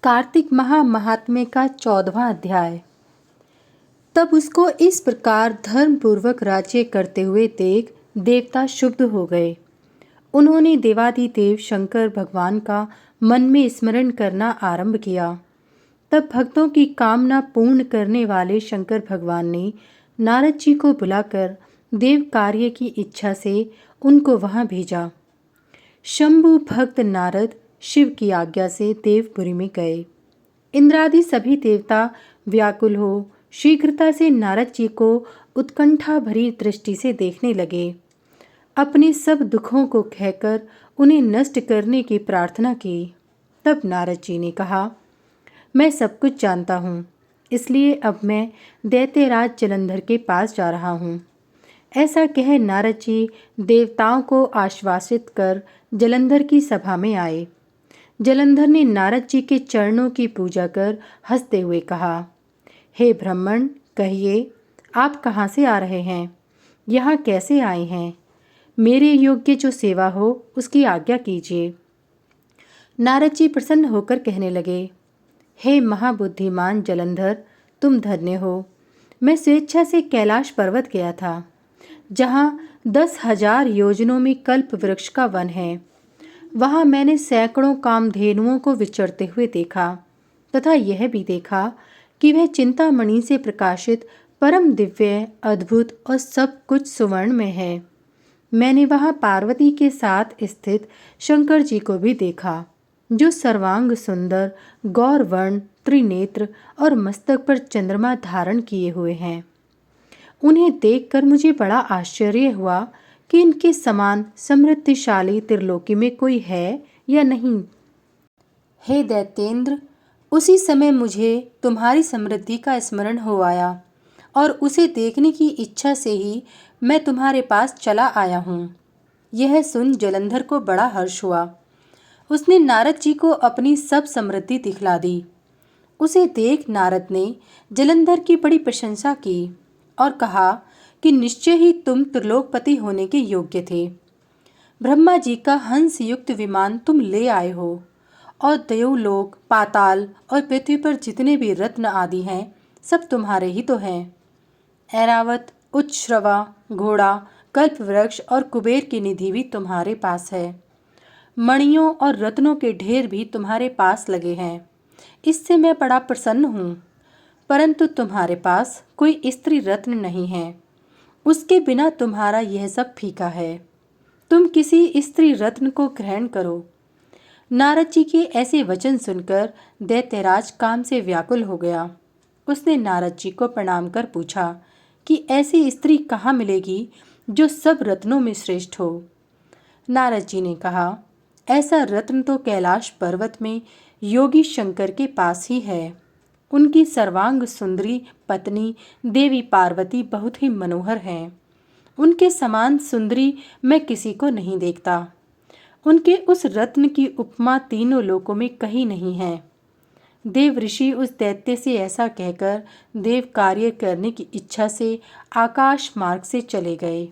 कार्तिक माह महात्म्य का 14वां अध्याय। तब उसको इस प्रकार धर्मपूर्वक राज्य करते हुए देख देवता क्षुब्ध हो गए। उन्होंने देवादिदेव शंकर भगवान का मन में स्मरण करना आरंभ किया। तब भक्तों की कामना पूर्ण करने वाले शंकर भगवान ने नारद जी को बुलाकर देव कार्य की इच्छा से उनको वहां भेजा। शंभु भक्त नारद शिव की आज्ञा से देवपुरी में गए। इंद्रादि सभी देवता व्याकुल हो शीघ्रता से नारद जी को उत्कंठा भरी दृष्टि से देखने लगे। अपने सब दुखों को कहकर उन्हें नष्ट करने की प्रार्थना की। तब नारद जी ने कहा, मैं सब कुछ जानता हूँ, इसलिए अब मैं दैत्यराज जलंधर के पास जा रहा हूँ। ऐसा कह नारद जी देवताओं को आश्वासित कर जलंधर की सभा में आए। जलंधर ने नारद जी के चरणों की पूजा कर हंसते हुए कहा, हे ब्राह्मण, कहिए आप कहाँ से आ रहे हैं, यहाँ कैसे आए हैं? मेरे योग्य जो सेवा हो उसकी आज्ञा कीजिए। नारद जी प्रसन्न होकर कहने लगे, हे महाबुद्धिमान जलंधर, तुम धन्य हो। मैं स्वेच्छा से कैलाश पर्वत गया था, जहाँ 10,000 योजनों में कल्प वृक्ष का वन है। वहाँ मैंने सैकड़ों कामधेनुओं को विचरते हुए देखा तथा यह भी देखा कि वह चिंतामणि से प्रकाशित परम दिव्य, अद्भुत और सब कुछ सुवर्ण में है। मैंने वहाँ पार्वती के साथ स्थित शंकर जी को भी देखा, जो सर्वांग सुंदर, गौरवर्ण, त्रिनेत्र और मस्तक पर चंद्रमा धारण किए हुए हैं। उन्हें देखकर मुझे बड़ा आश्चर्य हुआ कि इनके समान समृद्धिशाली त्रिलोकी में कोई है या नहीं। हे दैत्येंद्र, उसी समय मुझे तुम्हारी समृद्धि का स्मरण हो आया और उसे देखने की इच्छा से ही मैं तुम्हारे पास चला आया हूँ। यह सुन जलंधर को बड़ा हर्ष हुआ। उसने नारद जी को अपनी सब समृद्धि दिखला दी। उसे देख नारद ने जलंधर की बड़ी प्रशंसा की और कहा कि निश्चय ही तुम त्रिलोकपति होने के योग्य थे। ब्रह्मा जी का हंस युक्त विमान तुम ले आए हो और देवलोक, पाताल और पृथ्वी पर जितने भी रत्न आदि हैं, सब तुम्हारे ही तो हैं। ऐरावत, उच्छ्रवा, घोड़ा, कल्पवृक्ष और कुबेर की निधि भी तुम्हारे पास है। मणियों और रत्नों के ढेर भी तुम्हारे पास लगे हैं। इससे मैं बड़ा प्रसन्न हूँ, परंतु तुम्हारे पास कोई स्त्री रत्न नहीं है। उसके बिना तुम्हारा यह सब फीका है। तुम किसी स्त्री रत्न को ग्रहण करो। नारद जी के ऐसे वचन सुनकर दैत्यराज काम से व्याकुल हो गया। उसने नारद जी को प्रणाम कर पूछा कि ऐसी स्त्री कहाँ मिलेगी जो सब रत्नों में श्रेष्ठ हो। नारद जी ने कहा, ऐसा रत्न तो कैलाश पर्वत में योगी शंकर के पास ही है। उनकी सर्वांग सुंदरी पत्नी देवी पार्वती बहुत ही मनोहर हैं। उनके समान सुंदरी मैं किसी को नहीं देखता। उनके उस रत्न की उपमा तीनों लोकों में कहीं नहीं है। देव ऋषि उस दैत्य से ऐसा कहकर देव कार्य करने की इच्छा से आकाश मार्ग से चले गए।